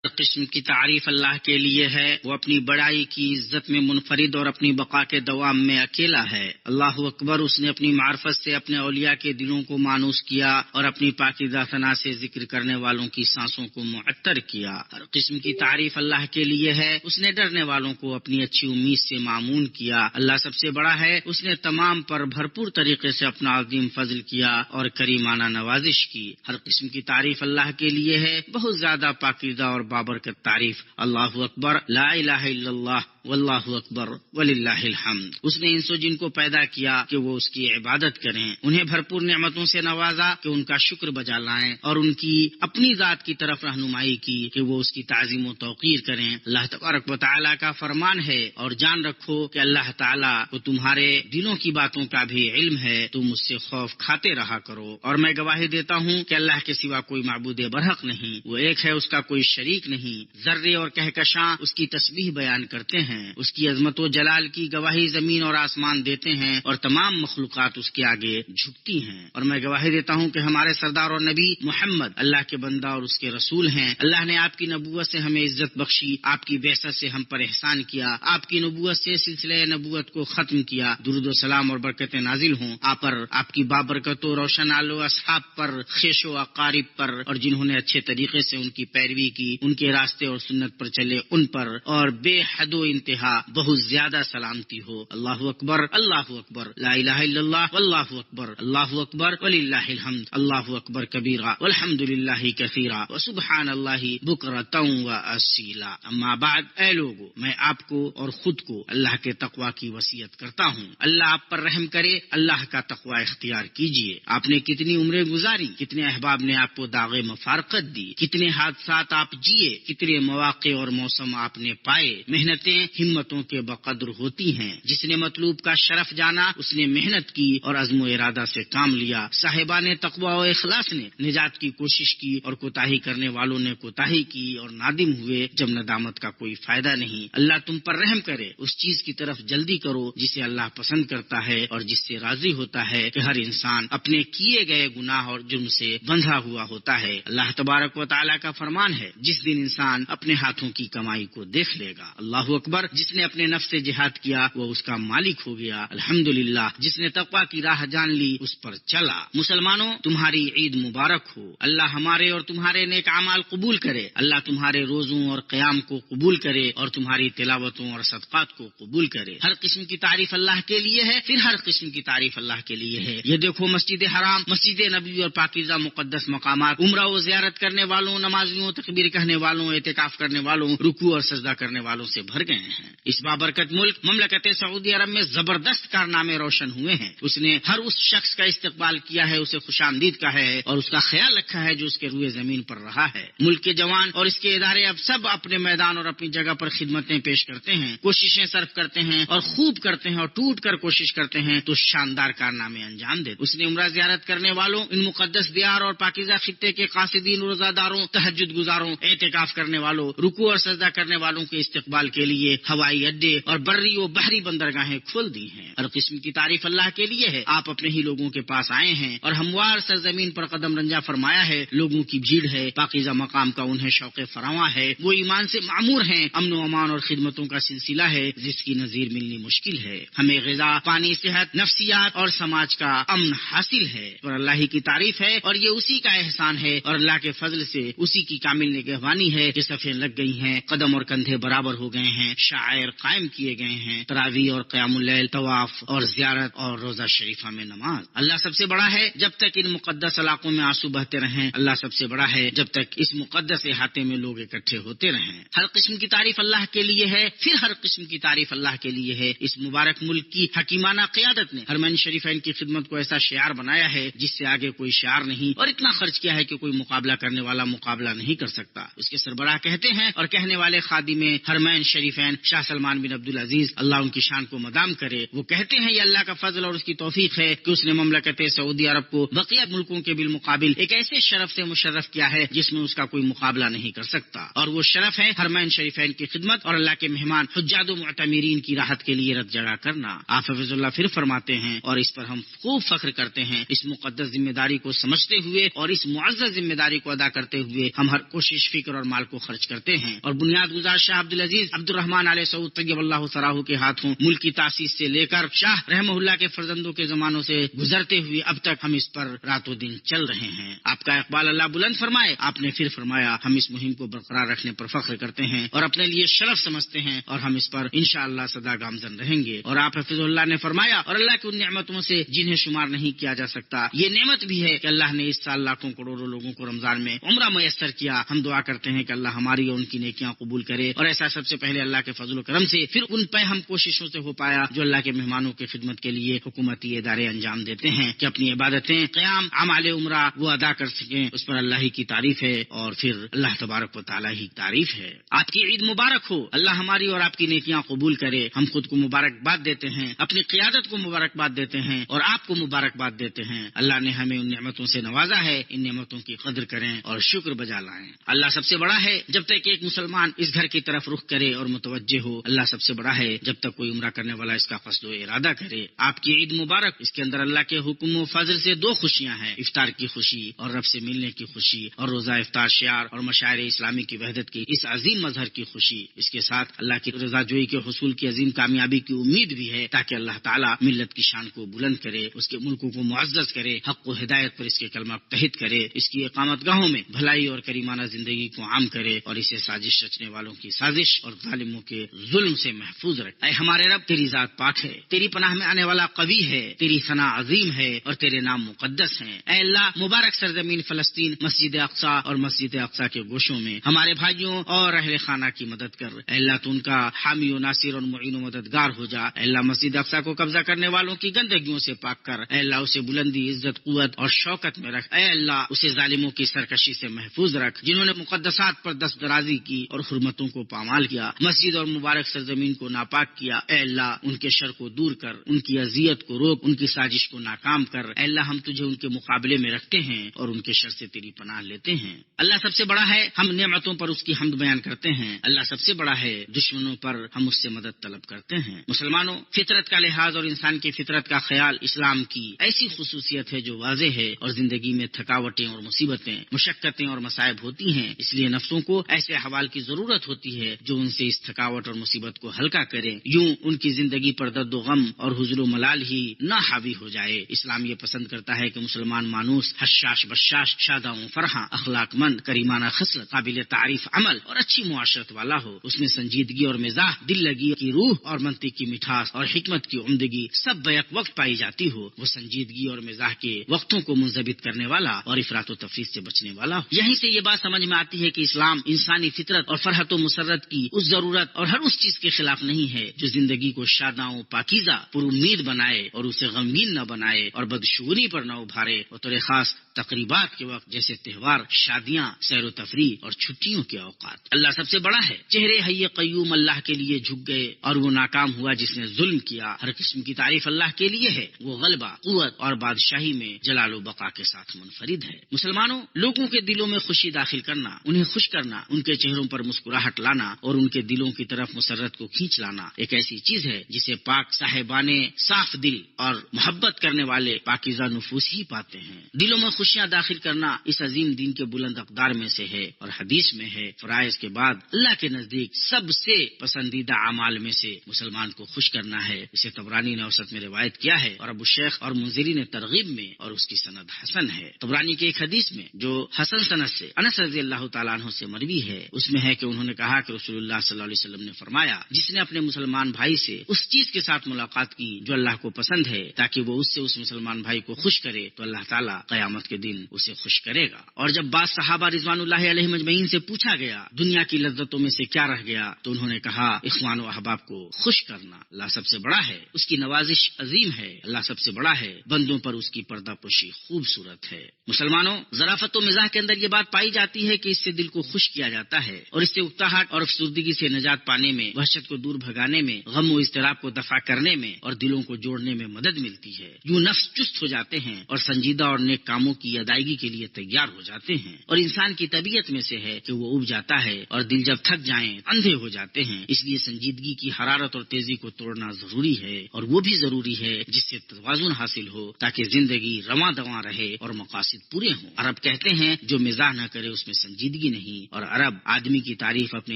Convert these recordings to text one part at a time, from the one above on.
ہر قسم کی تعریف اللہ کے لیے ہے. وہ اپنی بڑائی کی عزت میں منفرد اور اپنی بقا کے دوام میں اکیلا ہے. اللہ اکبر. اس نے اپنی معرفت سے اپنے اولیاء کے دلوں کو مانوس کیا اور اپنی پاکیزہ ثنا سے ذکر کرنے والوں کی سانسوں کو معطر کیا. ہر قسم کی تعریف اللہ کے لیے ہے. اس نے ڈرنے والوں کو اپنی اچھی امید سے معمون کیا. اللہ سب سے بڑا ہے. اس نے تمام پر بھرپور طریقے سے اپنا عظیم فضل کیا اور کریمانہ نوازش کی. ہر قسم کی تعریف اللہ کے لیے ہے. بہت زیادہ پاکیزہ اور بابرکت تعریف. اللہ اکبر. لا الہ الا اللہ واللہ اکبر وللہ الحمد. اس نے انس و جن کو پیدا کیا کہ وہ اس کی عبادت کریں. انہیں بھرپور نعمتوں سے نوازا کہ ان کا شکر بجا لائیں اور ان کی اپنی ذات کی طرف رہنمائی کی کہ وہ اس کی تعظیم و توقیر کریں. اللہ تبارک و تعالیٰ کا فرمان ہے اور جان رکھو کہ اللہ تعالیٰ کو تمہارے دلوں کی باتوں کا بھی علم ہے. تم اس سے خوف کھاتے رہا کرو. اور میں گواہی دیتا ہوں کہ اللہ کے سوا کوئی معبود برحق نہیں. وہ ایک ہے, اس کا کوئی شریک نہیں. ذرے اور کہکشاں اس کی تسبیح بیان کرتے ہیں. اس کی عظمت و جلال کی گواہی زمین اور آسمان دیتے ہیں اور تمام مخلوقات اس کے آگے جھکتی ہیں. اور میں گواہی دیتا ہوں کہ ہمارے سردار اور نبی محمد اللہ کے بندہ اور اس کے رسول ہیں. اللہ نے آپ کی نبوت سے ہمیں عزت بخشی. آپ کی بعثت سے ہم پر احسان کیا. آپ کی نبوت سے سلسلہ نبوت کو ختم کیا. درود و سلام اور برکتیں نازل ہوں آپ پر, آپ کی بابرکت و روشن آل و اصحاب پر, خیش و اقارب پر, اور جنہوں نے اچھے طریقے سے ان کی پیروی کی, ان کے راستے اور سنت پر چلے ان پر, اور بے حد و انتہا بہت زیادہ سلامتی ہو. اللہ اکبر. اللہ اکبر. لا الہ الا اللہ واللہ اکبر. اللہ اکبر وللہ الحمد. اللہ اکبر کبیرہ والحمد للہ کثیرہ وسبحان اللہ بکرۃ واصیلا. اما بعد, اے لوگو, میں آپ کو اور خود کو اللہ کے تقوی کی وصیت کرتا ہوں. اللہ آپ پر رحم کرے. اللہ کا تقوی اختیار کیجیے. آپ نے کتنی عمریں گزاری, کتنے احباب نے آپ کو داغ مفارقت دی, کتنے حادثات آپ جیے, کتنے مواقع اور موسم آپ نے پائے. محنتیں ہمتوں کے بقدر ہوتی ہیں. جس نے مطلوب کا شرف جانا اس نے محنت کی اور عزم و ارادہ سے کام لیا. صاحبان تقوی و اخلاص نے نجات کی کوشش کی اور کوتاہی کرنے والوں نے کوتاہی کی اور نادم ہوئے جب ندامت کا کوئی فائدہ نہیں. اللہ تم پر رحم کرے. اس چیز کی طرف جلدی کرو جسے اللہ پسند کرتا ہے اور جس سے راضی ہوتا ہے کہ ہر انسان اپنے کیے گئے گناہ اور جرم سے بندھا ہوا ہوتا ہے. اللہ تبارک و تعالیٰ کا فرمان ہے, جس دن انسان اپنے ہاتھوں کی کمائی کو دیکھ لے گا. اللہ اکبر. جس نے اپنے نفس سے جہاد کیا وہ اس کا مالک ہو گیا. الحمدللہ. جس نے تقوی کی راہ جان لی اس پر چلا. مسلمانوں, تمہاری عید مبارک ہو. اللہ ہمارے اور تمہارے نیک اعمال قبول کرے. اللہ تمہارے روزوں اور قیام کو قبول کرے اور تمہاری تلاوتوں اور صدقات کو قبول کرے. ہر قسم کی تعریف اللہ کے لیے ہے. پھر ہر قسم کی تعریف اللہ کے لیے ہے. یہ دیکھو, مسجد حرام, مسجد نبوی اور پاکیزہ مقدس مقامات عمرہ و زیارت کرنے والوں, نمازیوں, تکبیر کہنے والوں, اعتکاف کرنے والوں, رکوع اور سجدہ کرنے والوں سے بھر گئے ہیں. اس بابرکت ملک مملکت سعودی عرب میں زبردست کارنامے روشن ہوئے ہیں. اس نے ہر اس شخص کا استقبال کیا ہے, اسے خوش آمدید کہا ہے اور اس کا خیال رکھا ہے جو اس کے روئے زمین پر رہا ہے. ملک کے جوان اور اس کے ادارے اب سب اپنے میدان اور اپنی جگہ پر خدمتیں پیش کرتے ہیں, کوششیں صرف کرتے ہیں اور خوب کرتے ہیں اور ٹوٹ کر کوشش کرتے ہیں تو شاندار کارنامے انجام دیتے. اس نے عمرہ زیارت کرنے والوں, ان مقدس دیار اور پاکیزہ خطے کے قاصدین, روزہ داروں, تہجد گزاروں, اعتکاف کرنے والوں, رکوع اور سجدہ کرنے والوں کے استقبال کے لیے ہوائی اڈے اور بری و بحری بندرگاہیں کھول دی ہیں. ہر قسم کی تعریف اللہ کے لیے ہے. آپ اپنے ہی لوگوں کے پاس آئے ہیں اور ہموار سرزمین پر قدم رنجا فرمایا ہے. لوگوں کی بھیڑ ہے, پاکیزہ مقام کا انہیں شوق فراواں ہے. وہ ایمان سے معمور ہیں. امن و امان اور خدمتوں کا سلسلہ ہے جس کی نظیر ملنی مشکل ہے. ہمیں غذا, پانی, صحت, نفسیات اور سماج کا امن حاصل ہے. اور اللہ ہی کی تعریف ہے اور یہ اسی کا احسان ہے اور اللہ کے فضل سے اسی کی کامل نگہبانی ہے کہ صفیں لگ گئی ہیں, قدم اور کندھے برابر ہو گئے ہیں, شعائر قائم کیے گئے ہیں, تراویح اور قیام اللیل, طواف اور زیارت اور روزہ شریفہ میں نماز. اللہ سب سے بڑا ہے جب تک ان مقدس علاقوں میں آنسو بہتے رہیں. اللہ سب سے بڑا ہے جب تک اس مقدس احاطے میں لوگ اکٹھے ہوتے رہیں. ہر قسم کی تعریف اللہ کے لیے ہے. پھر ہر قسم کی تعریف اللہ کے لیے ہے. اس مبارک ملک کی حکیمانہ قیادت نے حرمین شریفین کی خدمت کو ایسا شعار بنایا ہے جس سے آگے کوئی شعار نہیں, اور اتنا خرچ کیا ہے کہ کوئی مقابلہ کرنے والا مقابلہ نہیں کر سکتا. اس کے سربراہ کہتے ہیں اور کہنے والے خادم حرمین شریفین شاہ سلمان بن عبدالعزیز اللہ ان کی شان کو مدام کرے، وہ کہتے ہیں یہ اللہ کا فضل اور اس کی توفیق ہے کہ اس نے مملکت سعودی عرب کو بقیہ ملکوں کے بالمقابل ایک ایسے شرف سے مشرف کیا ہے جس میں اس کا کوئی مقابلہ نہیں کر سکتا، اور وہ شرف ہے حرمین شریفین کی خدمت اور اللہ کے مہمان حجاج و معتمرین کی راحت کے لیے رت جگہ کرنا۔ آپ حفظ اللہ پھر فرماتے ہیں اور اس پر ہم خوب فخر کرتے ہیں، اس مقدس ذمہ داری کو سمجھتے ہوئے اور اس معزز ذمہ داری کو ادا کرتے ہوئے ہم ہر کوشش، فکر اور مال کو خرچ کرتے ہیں، اور بنیاد گزار شاہ عبدالعزیز عبد الرحمن آل سعود طیب اللہ ثراہ کے ہاتھوں ملک کی تاسیس سے لے کر شاہ رحمہ اللہ کے فرزندوں کے زمانوں سے گزرتے ہوئے اب تک ہم اس پر رات و دن چل رہے ہیں۔ آپ کا اقبال اللہ بلند فرمائے۔ آپ نے پھر فرمایا ہم اس مہم کو برقرار رکھنے پر فخر کرتے ہیں اور اپنے لیے شرف سمجھتے ہیں، اور ہم اس پر انشاءاللہ سدا گامزن رہیں گے۔ اور آپ حفظ اللہ نے فرمایا اور اللہ کی ان نعمتوں سے جنہیں شمار نہیں کیا جا سکتا، یہ نعمت بھی ہے کہ اللہ نے اس سال لاکھوں کروڑوں لوگوں کو رمضان میں عمرہ میسر کیا۔ ہم دعا کرتے ہیں کہ اللہ ہماری اور ان کی نیکیاں قبول کرے، اور ایسا سب سے پہلے اللہ کے فضل و کرم سے، پھر ان پہ ہم کوششوں سے ہو پایا جو اللہ کے مہمانوں کی خدمت کے لیے حکومتی ادارے انجام دیتے ہیں کہ اپنی عبادتیں، قیام، اعمال عمرہ وہ ادا کر سکیں، اس پر اللہ ہی کی تعریف ہے اور پھر اللہ تبارک و تعالیٰ ہی تعریف ہے۔ آپ کی عید مبارک ہو، اللہ ہماری اور آپ کی نیکیاں قبول کرے۔ ہم خود کو مبارکباد دیتے ہیں، اپنی قیادت کو مبارکباد دیتے ہیں اور آپ کو مبارکباد دیتے ہیں۔ اللہ نے ہمیں ان نعمتوں سے نوازا ہے، ان نعمتوں کی قدر کریں اور شکر بجا لائیں۔ اللہ سب سے بڑا ہے، جب تک ایک مسلمان اس گھر کی طرف رخ کرے اور متوجہ ہو، اللہ سب سے بڑا ہے جب تک کوئی عمرہ کرنے والا اس کا قصد و ارادہ کرے۔ آپ کی عید مبارک، اس کے اندر اللہ کے حکم و فضل سے دو خوشیاں ہیں، افطار کی خوشی اور رب سے ملنے کی خوشی، اور روزہ افطار شعار اور مشاعر اسلامی کی وحدت کی اس عظیم مظہر کی خوشی۔ اس کے ساتھ اللہ کی رضا جوئی کے حصول کی عظیم کامیابی کی امید بھی ہے، تاکہ اللہ تعالیٰ ملت کی شان کو بلند کرے، اس کے ملکوں کو معزز کرے، حق و ہدایت پر اس کے کلمہ تحت کرے، اس کی اقامت گاہوں میں بھلائی اور کریمانہ زندگی کو عام کرے، اور اسے سازش رچنے والوں کی سازش اور ظالموں کے ظلم سے محفوظ رکھے۔ اے ہمارے رب، تیری ذات پاک ہے، تیری پناہ میں آنے والا قوی ہے، تیری ثنا عظیم ہے اور تیرے نام مقدس ہیں۔ اے اللہ، مبارک سرزمین فلسطین، مسجد اقصی اور مسجد اقصی کے گوشوں میں ہمارے بھائیوں اور اہل خانہ کی مدد کر۔ اے اللہ، تو ان کا حامی و ناصر اور معین و مددگار ہو جا۔ اے اللہ، مسجد اقصی کو قبضہ کرنے والوں کی گندگیوں سے پاک کر۔ اے اللہ، اسے بلندی، عزت، قوت اور شوکت میں رکھ۔ اے اللہ، اسے ظالموں کی سرکشی سے محفوظ رکھ جنہوں نے مقدسات پر دست درازی کی اور حرمتوں کو پامال کیا، مسجد اور مبارک سرزمین کو ناپاک کیا۔ اے اللہ، ان کے شر کو دور کر، ان کی اذیت کو روک، ان کی سازش کو ناکام کر۔ اے اللہ، ہم تجھے ان کے مقابلے میں رکھتے ہیں اور ان کے شر سے تیری پناہ لیتے ہیں۔ اللہ سب سے بڑا ہے، ہم نعمتوں پر اس کی حمد بیان کرتے ہیں۔ اللہ سب سے بڑا ہے، دشمنوں پر ہم اس سے مدد طلب کرتے ہیں۔ مسلمانوں، فطرت کا لحاظ اور انسان کی فطرت کا خیال اسلام کی ایسی خصوصیت ہے جو واضح ہے، اور زندگی میں تھکاوٹیں اور مصیبتیں، مشقتیں اور مصائب ہوتی ہیں، اس لیے نفسوں کو ایسے احوال کی ضرورت ہوتی ہے جو ان سے اس تھکاوٹ اور مصیبت کو ہلکا کریں، یوں ان کی زندگی پر درد و غم اور حزن و ملال ہی نہ حاوی ہو جائے۔ اسلام یہ پسند کرتا ہے کہ مسلمان مانوس حشاش بشاش، شاداں و فرحاں، اخلاق مند، کریمانہ خصلت، قابل تعریف عمل اور اچھی معاشرت والا ہو۔ اس میں سنجیدگی اور مزاح، دل لگی کی روح اور منطق کی مٹھاس اور حکمت کی عمدگی سب بیک وقت پائی جاتی ہو۔ وہ سنجیدگی اور مزاح کے وقتوں کو منضبط کرنے والا اور افراط و تفریط سے بچنے والا ہو۔ یہیں سے یہ بات سمجھ میں آتی ہے کہ اسلام انسانی فطرت اور فرحت و مسرت کی اس ضرورت اور ہر اس چیز کے خلاف نہیں ہے جو زندگی کو شاداں و پاکیزہ، پر امید بنائے اور اسے غمگین نہ بنائے اور بدشگونی پر نہ ابھارے، اور طور خاص تقریبات کے وقت جیسے تہوار، شادیاں، سیر و تفریح اور چھٹیوں کے اوقات۔ اللہ سب سے بڑا ہے، چہرے حی قیوم اللہ کے لیے جھک گئے اور وہ ناکام ہوا جس نے ظلم کیا۔ ہر قسم کی تعریف اللہ کے لیے ہے، وہ غلبہ، قوت اور بادشاہی میں جلال و بقا کے ساتھ منفرد ہے۔ مسلمانوں، لوگوں کے دلوں میں خوشی داخل کرنا، انہیں خوش کرنا، ان کے چہروں پر مسکراہٹ لانا اور ان کے دلوں کی طرف مسرت کو کھینچ لانا ایک ایسی چیز ہے جسے پاک صاحبانے صاف دل اور محبت کرنے والے پاکیزہ نفوس ہی پاتے ہیں۔ دلوں میں خوشیاں داخل کرنا اس عظیم دین کے بلند اقدار میں سے ہے، اور حدیث میں ہے فرائض کے بعد اللہ کے نزدیک سب سے پسندیدہ اعمال میں سے مسلمان کو خوش کرنا ہے۔ اسے طبرانی نے اوسط میں روایت کیا ہے اور ابو شیخ اور منذری نے ترغیب میں، اور اس کی سند حسن ہے۔ طبرانی کی ایک حدیث میں جو حسن سند سے انس رضی اللہ تعالیٰ عنہ سے مروی ہے، اس میں ہے کہ انہوں نے کہا کہ رسول اللہ صلی اللہ علیہ وسلم نے فرمایا، جس نے اپنے مسلمان بھائی سے اس چیز کے ساتھ ملاقات کی جو اللہ کو پسند ہے تاکہ وہ اس سے اس مسلمان بھائی کو خوش کرے، تو اللہ تعالیٰ قیامت کے دن اسے خوش کرے گا۔ اور جب بعض صحابہ رضوان اللہ علیہ مجمعین سے پوچھا گیا دنیا کی لذتوں میں سے کیا رہ گیا، تو انہوں نے کہا اخوان و احباب کو خوش کرنا۔ اللہ سب سے بڑا ہے، اس کی نوازش عظیم ہے۔ اللہ سب سے بڑا ہے، بندوں پر اس کی پردہ پوشی خوبصورت ہے۔ مسلمانوں، ظرافت و مزاح کے اندر یہ بات پائی جاتی ہے کہ اس سے دل کو خوش کیا جاتا ہے اور اس سے اکتاہٹ اور افسردگی سے نجات نجات پانے میں، وحشت کو دور بھگانے میں، غم و اضطراب کو دفع کرنے میں اور دلوں کو جوڑنے میں مدد ملتی ہے۔ یوں نفس چست ہو جاتے ہیں اور سنجیدہ اور نیک کاموں کی ادائیگی کے لیے تیار ہو جاتے ہیں۔ اور انسان کی طبیعت میں سے ہے کہ وہ اُب جاتا ہے اور دل جب تھک جائیں اندھے ہو جاتے ہیں۔ اس لیے سنجیدگی کی حرارت اور تیزی کو توڑنا ضروری ہے، اور وہ بھی ضروری ہے جس سے توازن حاصل ہو تاکہ زندگی رواں دواں رہے اور مقاصد پورے ہوں۔ عرب کہتے ہیں جو مزاح نہ کرے اس میں سنجیدگی نہیں، اور عرب آدمی کی تعریف اپنے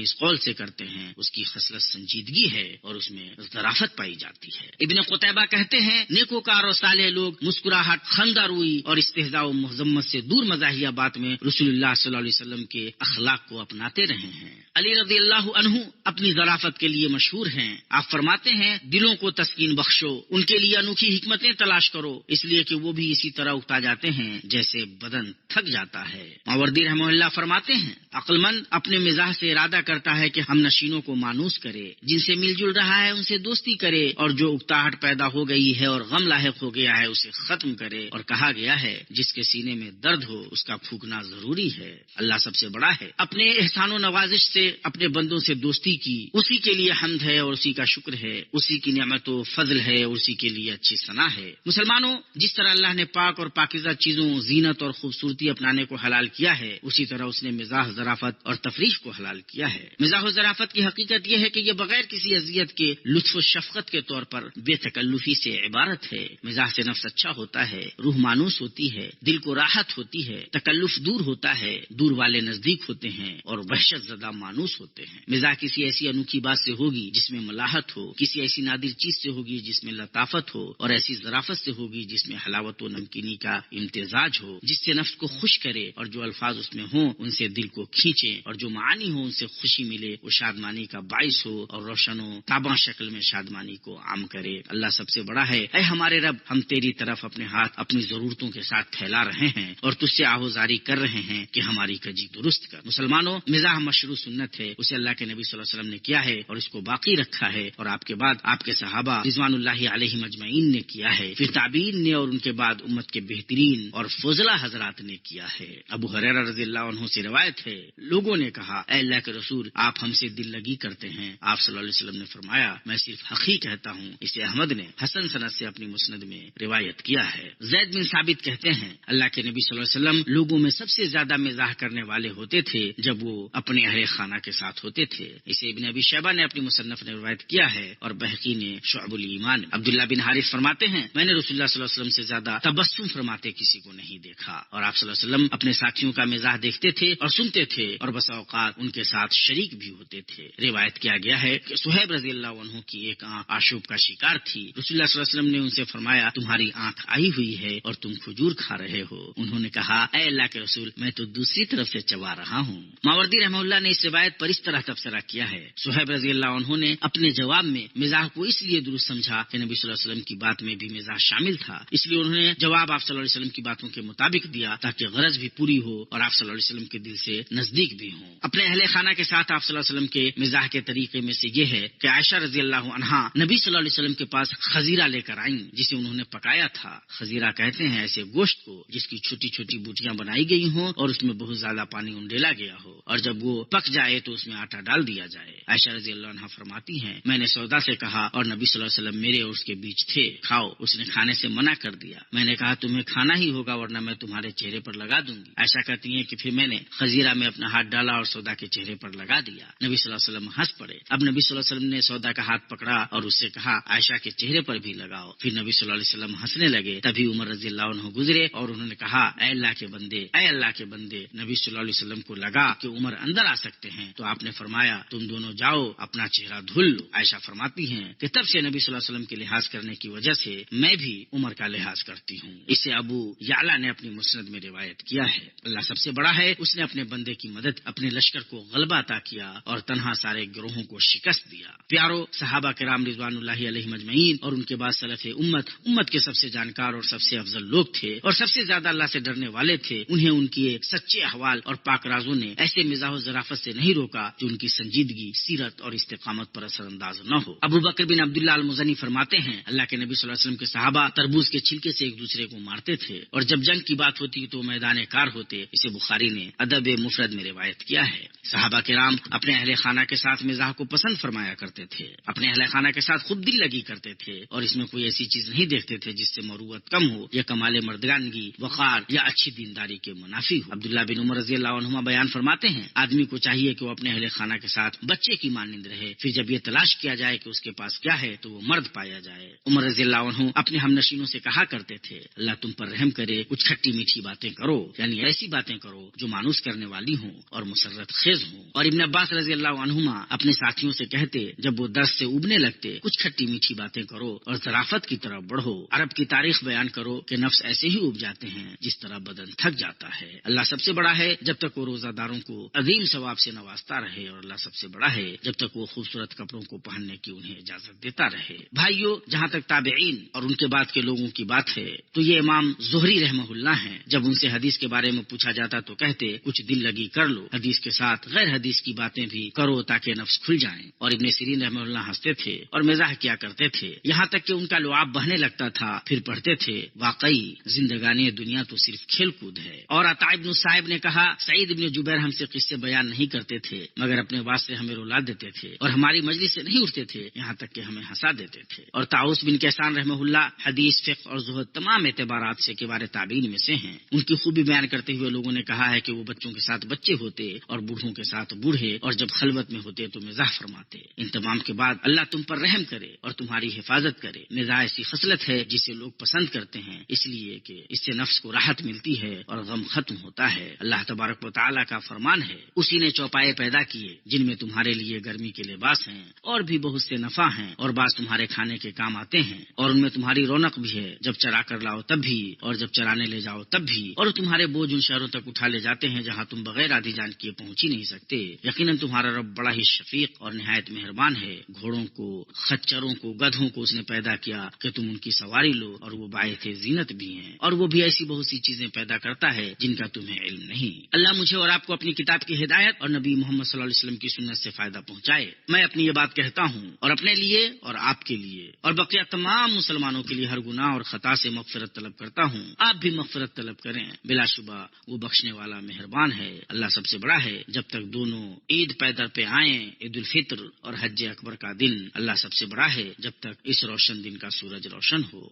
اس قول سے کرتے ہیں اس کی خصلت سنجیدگی ہے اور اس میں ظرافت پائی جاتی ہے۔ ابن قتیبہ کہتے ہیں نیکوکار اور صالح لوگ مسکراہٹ، خندہ روئی اور استہزاء و مذمت سے دور مزاحیہ بات میں رسول اللہ صلی اللہ علیہ وسلم کے اخلاق کو اپناتے رہے ہیں۔ علی رضی اللہ عنہ اپنی ظرافت کے لیے مشہور ہیں۔ آپ فرماتے ہیں دلوں کو تسکین بخشو، ان کے لیے انوکھی حکمتیں تلاش کرو، اس لیے کہ وہ بھی اسی طرح اکتا جاتے ہیں جیسے بدن تھک جاتا ہے۔ ماوردی رحمہ اللہ فرماتے ہیں عقل مند اپنے مزاح سے ارادہ کرتا ہے کہ ہم نشینوں کو مانوس کرے، جن سے مل جل رہا ہے ان سے دوستی کرے، اور جو اکتاہٹ پیدا ہو گئی ہے اور غم لاحق ہو گیا ہے اسے ختم کرے۔ اور کہا گیا ہے جس کے سینے میں درد ہو اس کا پھونکنا ضروری ہے۔ اللہ سب سے بڑا ہے، اپنے احسان و نوازش سے اپنے بندوں سے دوستی کی، اسی کے لیے حمد ہے اور اسی کا شکر ہے، اسی کی نعمت و فضل ہے اور اسی کے لیے اچھی ثنا ہے۔ مسلمانوں، جس طرح اللہ نے پاک اور پاکیزہ چیزوں، زینت اور خوبصورتی اپنانے کو حلال کیا ہے، اسی طرح اس نے مزاح، ظرافت اور تفریح کو حلال کیا ہے۔ مزاح و ظرافت کی حقیقت یہ ہے کہ یہ بغیر کسی اذیت کے لطف و شفقت کے طور پر بے تکلفی سے عبارت ہے۔ مزاح سے نفس اچھا ہوتا ہے، روح مانوس ہوتی ہے، دل کو راحت ہوتی ہے، تکلف دور ہوتا ہے، دور والے نزدیک ہوتے ہیں اور وحشت زدہ مانوس ہوتے ہیں۔ مزاح کسی ایسی انوکھی بات سے ہوگی جس میں ملاحت ہو، کسی ایسی نادر چیز سے ہوگی جس میں لطافت ہو، اور ایسی ظرافت سے ہوگی جس میں حلاوت و نمکینی کا امتزاج ہو، جس سے نفس کو خوش کرے اور جو الفاظ اس میں ہوں ان سے دل کو کھینچے، اور جو معانی ہوں ان سے خوشی ملے، وہ شادمانی کا باعث ہو اور روشن و تاباں شکل میں شادمانی کو عام کرے۔ اللہ سب سے بڑا ہے، اے ہمارے رب، ہم تیری طرف اپنے ہاتھ اپنی ضرورتوں کے ساتھ پھیلا رہے ہیں اور تجھ سے آہوزاری کر رہے ہیں کہ ہماری کجی درست کر۔ مسلمانوں، مزاح مشروع سنت ہے، اسے اللہ کے نبی صلی اللہ علیہ وسلم نے کیا ہے اور اس کو باقی رکھا ہے، اور آپ کے بعد آپ کے صحابہ رضوان اللہ علیہم اجمعین نے کیا ہے، پھر تابعین نے، اور ان کے بعد امت کے بہترین اور فضلہ حضرات نے کیا ہے۔ ابو ہریرہ رضی اللہ عنہ سے روایت ہے، لوگوں نے کہا اے اللہ کے رسول، آپ ہم سے دل لگی کرتے ہیں۔ آپ صلی اللہ علیہ وسلم نے فرمایا میں صرف حقیق کہتا ہوں۔ اسے احمد نے حسن سند سے اپنی مسند میں روایت کیا ہے۔ زید بن ثابت کہتے ہیں اللہ کے نبی صلی اللہ علیہ وسلم لوگوں میں سب سے زیادہ مزاح کرنے والے ہوتے تھے جب وہ اپنے اہل خانہ کے ساتھ ہوتے تھے۔ اسے ابن ابی شیبہ نے اپنی مصنف نے روایت کیا ہے اور بہقی نے شعب الایمان۔ عبداللہ بن حارث فرماتے ہیں میں نے رسول اللہ صلی اللہ علیہ وسلم سے زیادہ تبسم فرماتے کسی کو نہیں دیکھا، اور آپ صلی اللہ علیہ وسلم اپنے ساتھیوں کا مزاح دیکھتے تھے اور سنتے تھے اور بسا اوقات ان کے ساتھ شریک بھی ہوتے تھے۔ روایت کیا گیا ہے کہ صہیب رضی اللہ عنہ کی ایک آنکھ آشوب کا شکار تھی۔ رسول اللہ صلی اللہ علیہ وسلم نے ان سے فرمایا تمہاری آنکھ آئی ہوئی ہے اور تم کھجور کھا رہے ہو۔ انہوں نے کہا اے اللہ کے رسول، میں تو دوسری طرف سے چبا رہا ہوں۔ ماوردی رحمہ اللہ نے اس روایت پر اس طرح تبصرہ کیا ہے، صہیب رضی اللہ عنہ نے اپنے جواب میں مزاح کو اس لیے درست سمجھا کہ نبی صلی اللہ علیہ وسلم کی بات میں بھی مزاح شامل تھا، اس لیے انہوں نے جواب آپ صلی اللہ علیہ وسلم کی باتوں کے مطابق دیا تاکہ غرض بھی پوری ہو اور آپ صلی اللہ علیہ وسلم کے دل سے نزدیک بھی ہوں۔ اپنے اہل خانہ کے ساتھ آپ صلی اللہ علیہ وسلم کے مزاح کے طریقے میں سے یہ ہے کہ عائشہ رضی اللہ عنہا نبی صلی اللہ علیہ وسلم کے پاس خزیرہ لے کر آئیں جسے انہوں نے پکایا تھا۔ خزیرہ کہتے ہیں ایسے گوشت کو جس کی چھوٹی چھوٹی بوٹیاں بنائی گئی ہوں اور اس میں بہت زیادہ پانی انڈیلا گیا ہو، اور جب وہ پک جائے تو اس میں آٹا ڈال دیا جائے۔ عائشہ رضی اللہ عنہا فرماتی ہیں میں نے سودا سے کہا اور نبی صلی اللہ علیہ وسلم میرے اور اس کے بیچ تھے، کھاؤ۔ اس نے کھانے سے منع کر دیا۔ میں نے کہا تمہیں کھانا ہی ہوگا ورنہ میں تمہارے چہرے پر لگا دوں گی۔ عائشہ کہتی ہیں کہ پھر میں نے خزیرہ میں اپنا ہاتھ ڈالا اور سودا کے چہرے پر لگا دیا۔ نبی صلی اللہ علیہ وسلم ہنس پڑے۔ اب نبی صلی اللہ علیہ وسلم نے سودا کا ہاتھ پکڑا اور اس سے کہا عائشہ کے چہرے پر بھی لگاؤ۔ پھر نبی صلی اللہ علیہ وسلم ہنسنے لگے۔ تبھی عمر رضی اللہ عنہ گزرے اور انہوں نے کہا اے اللہ کے بندے، اے اللہ کے بندے۔ نبی صلی اللہ علیہ وسلم کو لگا کہ عمر اندر آ سکتے ہیں تو آپ نے فرمایا تم دونوں جاؤ اپنا چہرہ دھل لو۔ عائشہ فرماتی ہیں کہ تب سے نبی صلی اللہ علیہ وسلم کے لحاظ کرنے کی وجہ سے میں بھی عمر کا لحاظ کرتی ہوں۔ اسے ابو یعلا نے اپنی مسند میں روایت کیا ہے۔ اللہ سب سے بڑا ہے، اس نے اپنے بندے کی مدد، اپنے لشکر کو غلبہ عطا کیا اور تنہا سارے گروہوں کو شکست دیا۔ پیارو، صحابہ کرام رضوان اللہ علیہم اجمعین اور ان کے بعد سلف امت کے سب سے جانکار اور سب سے افضل لوگ تھے اور سب سے زیادہ اللہ سے ڈرنے والے تھے۔ انہیں ان کے سچے احوال اور پاک رازوں نے ایسے مزاح و ظرافت سے نہیں نہیں روکا جو ان کی سنجیدگی، سیرت اور استقامت پر اثر انداز نہ ہو۔ ابو بکر بن عبداللہ المزنی فرماتے ہیں اللہ کے نبی صلی اللہ علیہ وسلم کے صحابہ تربوز کے چھلکے سے ایک دوسرے کو مارتے تھے، اور جب جنگ کی بات ہوتی تو میدان کار ہوتے۔ اسے بخاری نے ادب مفرد میں روایت کیا ہے۔ صحابہ کرام اپنے اہل خانہ کے ساتھ مزاح کو پسند فرمایا کرتے تھے، اپنے اہل خانہ کے ساتھ خود دل لگی کرتے تھے، اور اس میں کوئی ایسی چیز نہیں دیکھتے تھے جس سے مروت کم ہو یا کمال مردگانگی، وقار یا اچھی دینداری کے منافی ہو۔ عبداللہ بن عمر رضی اللہ عنہما بیان فرماتے ہیں آدمی کو چاہیے کہ وہ اپنے اہل خانہ کے ساتھ بچے کی مانند رہے، پھر جب یہ تلاش کیا جائے کہ اس کے پاس کیا ہے تو وہ مرد پایا جائے۔ عمر رضی اللہ عنہ اپنے ہم نشینوں سے کہا کرتے تھے اللہ تم پر رحم کرے، کچھ کھٹی میٹھی باتیں کرو، یعنی ایسی باتیں کرو جو مانوس کرنے والی ہوں اور مسرت خیز ہوں۔ اور ابن عباس رضی اللہ عنہما اپنے ساتھیوں سے کہتے جب وہ درس سے اُبنے لگتے کچھ کھٹی میٹھی باتیں کرو اور ظرافت کی طرف بڑھو، عرب کی تاریخ بیان کرو کہ نفس ایسے ہی اُب جاتے ہیں جس طرح بدن تھک جاتا ہے۔ اللہ سب سے بڑا ہے جب تک وہ روزہ داروں کو عظیم ثواب سے نوازتا رہے، اور اللہ سب سے بڑا ہے جب تک وہ خوبصورت کپڑوں کو پہننے کی انہیں اجازت دیتا رہے۔ بھائیو، جہاں تک تابعین اور ان کے بعد کے لوگوں کی بات ہے تو یہ امام زہری رحمہ اللہ ہیں۔ جب ان سے حدیث کے بارے میں پوچھا جاتا تو کہتے کچھ دل لگی کر لو، حدیث کے ساتھ غیر حدیث کی باتیں بھی کرو تاکہ نفس کھل جائیں۔ اور ابن سیرین رحمہ اللہ ہنستے تھے اور مزاح کیا کرتے تھے، یہاں تک کہ ان کا لعاب بہنے لگتا تھا، پھر پڑھتے تھے واقعی زندگانی دنیا تو صرف کھیل کود ہے۔ اور عطا بن صائب نے کہا سعید بن جبیر ہم سے قصے بیان نہیں کرتے تھے مگر اپنے واسطے ہمیں رلا دیتے تھے، اور ہماری مجلس سے نہیں اٹھتے تھے یہاں تک کہ ہمیں ہنسا دیتے تھے۔ اور طاؤس بن کیسان رحمہ اللہ حدیث، فقہ اور زہد تمام اعتبارات سے کبار تابعین میں سے ہیں۔ ان کی خوبی بیان کرتے ہوئے لوگوں نے کہا ہے کہ وہ بچوں کے ساتھ بچے ہوتے اور بوڑھوں کے ساتھ بوڑھے، اور جب خلوت میں ہوتے تو مزاح فرماتے۔ ان تمام کے بعد اللہ تم پر رحم کرے اور تمہاری حفاظت کرے۔ مزاح ایسی خصلت ہے جسے لوگ پسند کرتے ہیں، اس لیے کہ اس سے نفس کو راحت ملتی ہے اور غم ختم ہوتا ہے۔ اللہ تبارک و تعالیٰ کا فرمان ہے اسی نے چوپائے پیدا کیے جن میں تمہارے لیے گرمی کے لباس ہیں اور بھی بہت سے نفع ہیں، اور بعض تمہارے کھانے کے کام آتے ہیں، اور ان میں تمہاری رونق بھی ہے، جب چرا کر لاؤ تب بھی اور جب چرانے لے جاؤ تب بھی، اور تمہارے بوجھ ان شہروں تک اٹھا لے جاتے ہیں جہاں تم بغیر آدھی جان کیے پہنچ ہی نہیں سکتے۔ یقیناً تمہارا رب بڑا ہی شفیق اور نہایت مہربان ہے۔ گھوڑوں کو، خچروں کو، گدھوں کو اس نے پیدا کیا کہ تم ان کی سواری لو، اور وہ باعث زینت بھی ہیں، اور وہ بھی ایسی بہت سی چیزیں پیدا کرتا ہے جن کا تمہیں علم نہیں۔ اللہ مجھے اور آپ کو اپنی کتاب کی ہدایت اور نبی محمد صلی اللہ علیہ وسلم کی سنت سے فائدہ پہنچائے۔ میں اپنی یہ بات کہتا ہوں اور اپنے لیے اور آپ کے لیے اور بقیہ تمام مسلمانوں کے لیے ہر گناہ اور خطا سے مغفرت طلب کرتا ہوں۔ آپ بھی مغفرت طلب کریں، بلا شبہ وہ بخشنے والا مہربان ہے۔ اللہ سب سے بڑا ہے جب تک دونوں عید پیدر پہ آئیں، عید الفطر اور حج اکبر کا دن۔ اللہ سب سے بڑا ہے جب تک اس روشن دن کا سورج روشن ہو۔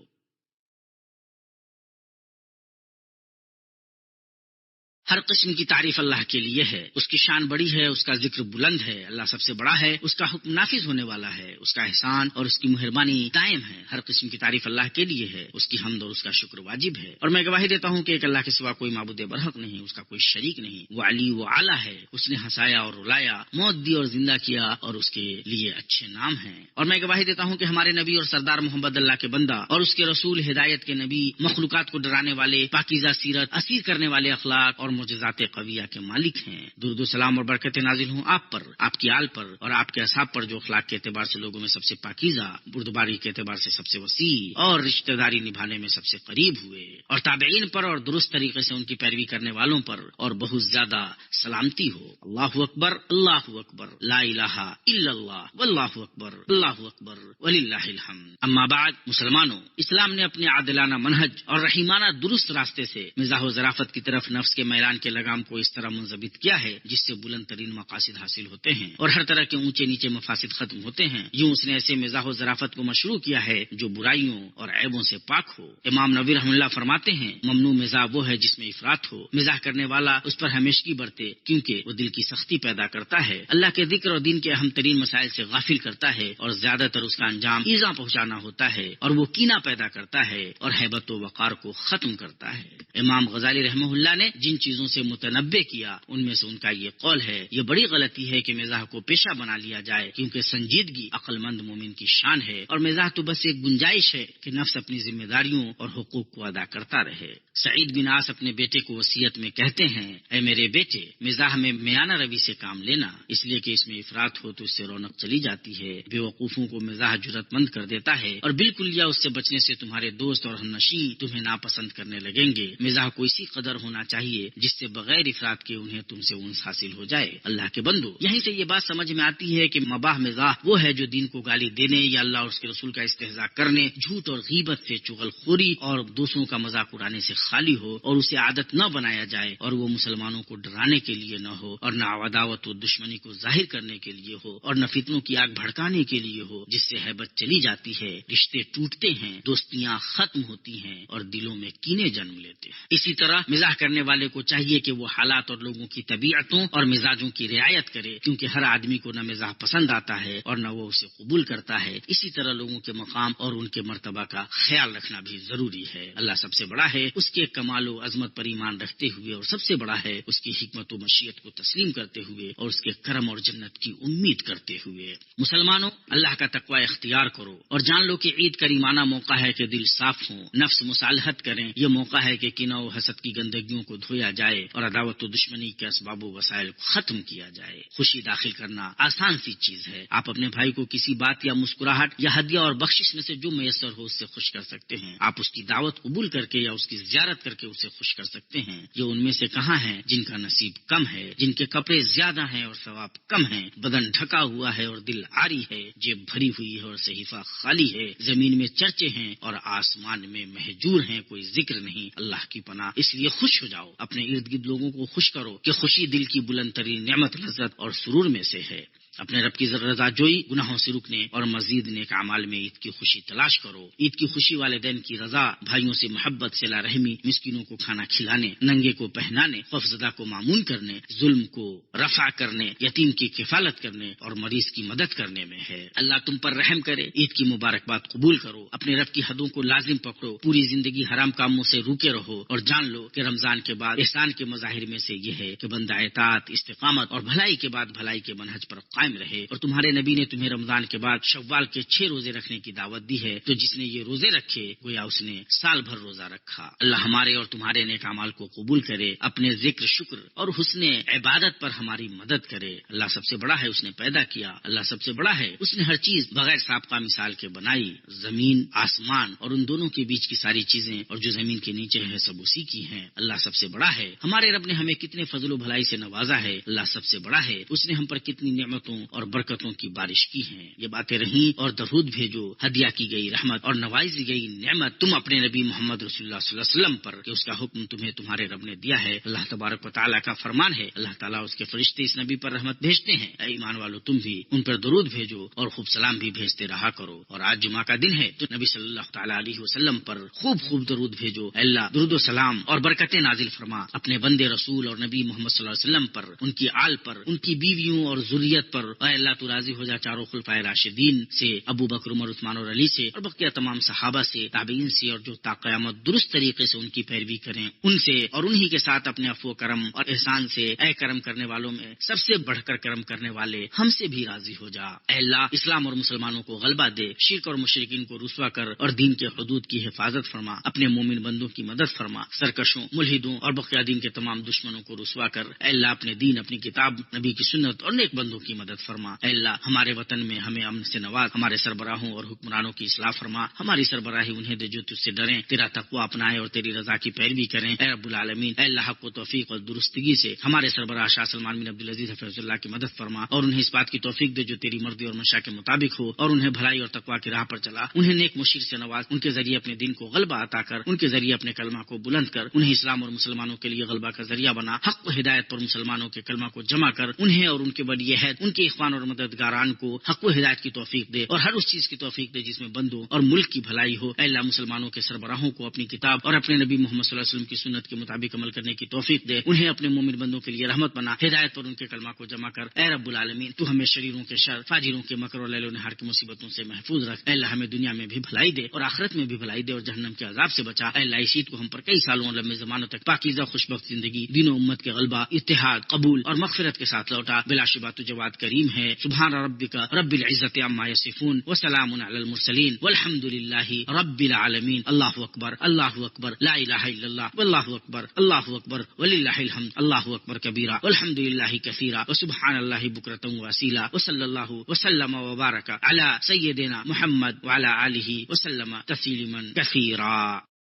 ہر قسم کی تعریف اللہ کے لیے ہے، اس کی شان بڑی ہے، اس کا ذکر بلند ہے۔ اللہ سب سے بڑا ہے، اس کا حکم نافذ ہونے والا ہے، اس کا احسان اور اس کی مہربانی دائم ہے۔ ہر قسم کی تعریف اللہ کے لیے ہے، اس کی حمد اور اس کا شکر واجب ہے۔ اور میں گواہی دیتا ہوں کہ ایک اللہ کے سوا کوئی معبود برحق نہیں، اس کا کوئی شریک نہیں۔ وہ علی و اعلیٰ ہے، اس نے ہنسایا اور رلایا، موت دی اور زندہ کیا، اور اس کے لیے اچھے نام ہیں۔ اور میں گواہی دیتا ہوں کہ ہمارے نبی اور سردار محمد اللہ کے بندہ اور اس کے رسول، ہدایت کے نبی، مخلوقات کو ڈرانے والے، پاکیزہ سیرت، اسیر کرنے والے اخلاق اور معجزات قویہ کے مالک ہیں۔ درود و سلام اور برکت نازل ہوں آپ پر، آپ کی آل پر اور آپ کے اصحاب پر جو اخلاق کے اعتبار سے لوگوں میں سب سے پاکیزہ، بردباری کے اعتبار سے سب سے وسیع اور رشتہ داری نبھانے میں سب سے قریب ہوئے، اور تابعین پر اور درست طریقے سے ان کی پیروی کرنے والوں پر اور بہت زیادہ سلامتی ہو۔ اللہ اکبر، اللہ اکبر، لا الہ الا اللہ، واللہ اکبر، اللہ اکبر، وللہ الحمد۔ اما بعد، مسلمانوں، اسلام نے اپنے عادلانہ منہج اور رحیمانہ درست راستے سے مزاح و ظرافت کی طرف نفس کے میلان کے لگام کو اس طرح منضبط کیا ہے جس سے بلند ترین مقاصد حاصل ہوتے ہیں اور ہر طرح کے اونچے نیچے مفاسد ختم ہوتے ہیں۔ یوں اس نے ایسے مزاح و ظرافت کو مشروع کیا ہے جو برائیوں اور عیبوں سے پاک ہو۔ امام نووی رحمہ اللہ فرماتے ہیں ممنوع مزاح وہ ہے جس میں افراط ہو، مزاح کرنے والا اس پر ہمیشگی برتے کیونکہ وہ دل کی سختی پیدا کرتا ہے، اللہ کے ذکر اور دین کے اہم ترین مسائل سے غافل کرتا ہے، اور زیادہ تر اس کا انجام ایذا پہنچانا ہوتا ہے، اور وہ کینہ پیدا کرتا ہے اور ہیبت و وقار کو ختم کرتا ہے۔ امام غزالی رحمہ اللہ نے جن چیزوں سے متنبع کیا ان میں سے ان کا یہ قول ہے، یہ بڑی غلطی ہے کہ مزاح کو پیشہ بنا لیا جائے کیونکہ سنجیدگی عقل مند مومن کی شان ہے، اور مزاح تو بس ایک گنجائش ہے کہ نفس اپنی ذمہ داریوں اور حقوق کو ادا کرتا رہے۔ سعید بن عاص اپنے بیٹے کو وصیت میں کہتے ہیں، اے میرے بیٹے، مزاح میں میانہ روی سے کام لینا، اس لیے کہ اس میں افراط ہو تو اس سے رونق چلی جاتی ہے، بے وقوفوں کو مزاح جرأت مند کر دیتا ہے، اور بالکل یا اس سے بچنے سے تمہارے دوست اور ہمنشین تمہیں ناپسند کرنے لگیں گے۔ مزاح کو اسی قدر ہونا چاہیے جس سے بغیر افراد کے انہیں تم سے انس حاصل ہو جائے۔ اللہ کے بندو، یہیں سے یہ بات سمجھ میں آتی ہے کہ مباح مزاح وہ ہے جو دین کو گالی دینے یا اللہ اور اس کے رسول کا استہزاء کرنے، جھوٹ اور غیبت سے، چغل خوری اور دوسروں کا مذاق اڑانے سے خالی ہو، اور اسے عادت نہ بنایا جائے، اور وہ مسلمانوں کو ڈرانے کے لیے نہ ہو، اور نہ عداوت و دشمنی کو ظاہر کرنے کے لیے ہو، اور نہ فتنوں کی آگ بھڑکانے کے لیے ہو، جس سے ہیبت چلی جاتی ہے، رشتے ٹوٹتے ہیں، دوستیاں ختم ہوتی ہیں اور دلوں میں کینے جنم لیتے ہیں۔ اسی طرح مزاح کرنے والے کو چاہیے کہ وہ حالات اور لوگوں کی طبیعتوں اور مزاجوں کی رعایت کرے، کیونکہ ہر آدمی کو نہ مزاح پسند آتا ہے اور نہ وہ اسے قبول کرتا ہے۔ اسی طرح لوگوں کے مقام اور ان کے مرتبہ کا خیال رکھنا بھی ضروری ہے۔ اللہ سب سے بڑا ہے، اس کے کمال و عظمت پر ایمان رکھتے ہوئے، اور سب سے بڑا ہے اس کی حکمت و مشیت کو تسلیم کرتے ہوئے اور اس کے کرم اور جنت کی امید کرتے ہوئے۔ مسلمانوں، اللہ کا تقوی اختیار کرو اور جان لو کہ عید کریمانہ موقع ہے کہ دل صاف ہوں، نفس مصالحت کریں۔ یہ موقع ہے کہ کینہ و حسد کی گندگیوں کو دھویا جائے اور عداوت و دشمنی کے اسباب و وسائل کو ختم کیا جائے۔ خوشی داخل کرنا آسان سی چیز ہے۔ آپ اپنے بھائی کو کسی بات یا مسکراہٹ یا ہدیہ اور بخشش میں سے جو میسر ہو اس سے خوش کر سکتے ہیں۔ آپ اس کی دعوت قبول کر کے یا اس کی زیارت کر کے اسے خوش کر سکتے ہیں۔ یہ ان میں سے کہاں ہیں جن کا نصیب کم ہے، جن کے کپڑے زیادہ ہیں اور ثواب کم ہیں، بدن ڈھکا ہوا ہے اور دل عاری ہے، جیب بھری ہوئی ہے اور صحیفہ خالی ہے، زمین میں چرچے ہیں اور آسمان میں مہجور ہیں، کوئی ذکر نہیں۔ اللہ کی پناہ، اس لیے خوش ہو جاؤ، اپنے ارد گرد لوگوں کو خوش کرو کہ خوشی دل کی بلند ترین نعمت، لذت اور سرور میں سے ہے۔ اپنے رب کی رضا جوئی، گناہوں سے رکنے اور مزید نیک اعمال میں عید کی خوشی تلاش کرو۔ عید کی خوشی، والدین کی رضا، بھائیوں سے محبت، صلہ رحمی، مسکینوں کو کھانا کھلانے، ننگے کو پہنانے، خوفزدہ کو معمون کرنے، ظلم کو رفع کرنے، یتیم کی کفالت کرنے اور مریض کی مدد کرنے میں ہے۔ اللہ تم پر رحم کرے۔ عید کی مبارکباد قبول کرو، اپنے رب کی حدوں کو لازم پکڑو، پوری زندگی حرام کاموں سے روکے رہو، اور جان لو کہ رمضان کے بعد احسان کے مظاہر میں سے یہ ہے کہ بندہ اطاعت، استقامت اور بھلائی کے بعد بھلائی کے منہج پر قائم رہے۔ اور تمہارے نبی نے تمہیں رمضان کے بعد شوال کے 6 روزے رکھنے کی دعوت دی ہے، تو جس نے یہ روزے رکھے گویا اس نے سال بھر روزہ رکھا۔ اللہ ہمارے اور تمہارے نیک اعمال کو قبول کرے، اپنے ذکر، شکر اور حسن عبادت پر ہماری مدد کرے۔ اللہ سب سے بڑا ہے، اس نے پیدا کیا۔ اللہ سب سے بڑا ہے، اس نے ہر چیز بغیر سابقہ مثال کے بنائی۔ زمین، آسمان اور ان دونوں کے بیچ کی ساری چیزیں اور جو زمین کے نیچے ہے سب اسی کی ہیں۔ اللہ سب سے بڑا ہے۔ ہمارے رب نے ہمیں کتنے فضل و بھلائی سے نوازا ہے۔ اللہ سب سے بڑا ہے، اس نے ہم پر کتنی نعمتوں اور برکتوں کی بارش کی ہیں۔ یہ باتیں رہیں اور درود بھیجو، ہدیہ کی گئی رحمت اور نوازی گئی نعمت تم اپنے نبی محمد رسول اللہ صلی اللہ علیہ وسلم پر، کہ اس کا حکم تمہیں تمہارے رب نے دیا ہے۔ اللہ تبارک و تعالیٰ کا فرمان ہے، اللہ تعالیٰ اس کے فرشتے اس نبی پر رحمت بھیجتے ہیں۔ اے ایمان والو، تم بھی ان پر درود بھیجو اور خوب سلام بھی بھیجتے رہا کرو۔ اور آج جمعہ کا دن ہے تو نبی صلی اللہ تعالیٰ علیہ وسلم پر خوب درود بھیجو۔ اے اللہ، درود و سلام اور برکتیں نازل فرما اپنے بندے رسول اور نبی محمد صلی اللہ علیہ وسلم پر، ان کی آل پر، ان کی بیویوں اور ذریت پر۔ اے اللہ، تو راضی ہو جا چاروں خلفائے راشدین سے، ابو بکر، عمر، عثمان اور علی سے، اور بقیہ تمام صحابہ سے، تابعین سے، اور جو تا قیامت درست طریقے سے ان کی پیروی کریں ان سے، اور انہی کے ساتھ اپنے عفو و کرم اور احسان سے۔ اے کرم کرنے والوں میں سب سے بڑھ کر کرم کرنے والے، ہم سے بھی راضی ہو جا۔ اے اللہ، اسلام اور مسلمانوں کو غلبہ دے، شرک اور مشرکین کو رسوا کر اور دین کے حدود کی حفاظت فرما، اپنے مومن بندوں کی مدد فرما، سرکشوں، ملحدوں اور بقیہ دین کے تمام دشمنوں کو رسوا کر۔ اے اللہ، اپنے دین، اپنی کتاب، نبی کی سنت اور نیک بندوں کی مدد فرما۔ اے اللہ، ہمارے وطن میں ہمیں امن سے نواز، ہمارے سربراہوں اور حکمرانوں کی اصلاح فرما، ہماری سربراہی انہیں دے جو تجھ سے ڈریں، تیرا تقوی اپنائیں اور تیری رضا کی پیروی کریں۔ اے رب العالمین، اے اللہ، حق و توفیق اور درستگی سے ہمارے سربراہ شاہ سلمان بن عبدالعزیز حفیظ اللہ کی مدد فرما، اور انہیں اس بات کی توفیق دے جو تیری مرضی اور منشا کے مطابق ہو، اور انہیں بھلائی اور تقوی کی راہ پر چلا، انہیں نیک مشیر سے نواز، ان کے ذریعے اپنے دین کو غلبہ عطا کر، ان کے ذریعے اپنے کلمہ کو بلند کر، انہیں اسلام اور مسلمانوں کے لیے غلبہ کا ذریعہ بنا، حق و ہدایت پر مسلمانوں کے کلمہ کو جمع کر، انہیں اور ان کے ولی عہد، ان کے اخوان اور مددگاران کو حق و ہدایت کی توفیق دے، اور ہر اس چیز کی توفیق دے جس میں بندوں اور ملک کی بھلائی ہو۔ اے اللہ، مسلمانوں کے سربراہوں کو اپنی کتاب اور اپنے نبی محمد صلی اللہ علیہ وسلم کی سنت کے مطابق عمل کرنے کی توفیق دے، انہیں اپنے مومن بندوں کے لیے رحمت بنا، ہدایت پر ان کے کلمہ کو جمع کر۔ اے رب العالمین، تو ہمیں شریروں کے شر، فاجروں کے مکر اور لیل و نہار کی مصیبتوں سے محفوظ رکھ۔ اے اللہ، ہمیں دنیا میں بھی بھلائی دے اور آخرت میں بھی بھلائی دے، اور جہنم کے عذاب سے بچا۔ اے اللہ، اس عید کو ہم پر کئی سالوں اور لمبے زمانوں تک پاکیزہ خوشبخت زندگی، دین و امت کے غلبہ، اتحاد، قبول اور مغفرت کے ساتھ لوٹا۔ بلا شبہ تو جواد کریم ہے۔ سبحان ربک رب العزت عما یصفون وسلام علی المرسلین والحمد للہ رب العالمین۔ اللہ اکبر، اللہ اکبر، لا الہ الا اللہ، واللہ اکبر، اللہ اکبر وللہ الحمد، اللہ اکبر کبیرہ والحمد للہ کثیرہ وسبحان اللہ بکرۃ واصیلا، وصلی اللہ وسلم وبارک علی سیدنا محمد وعلی آلہ وسلم تسلیما کثیرا۔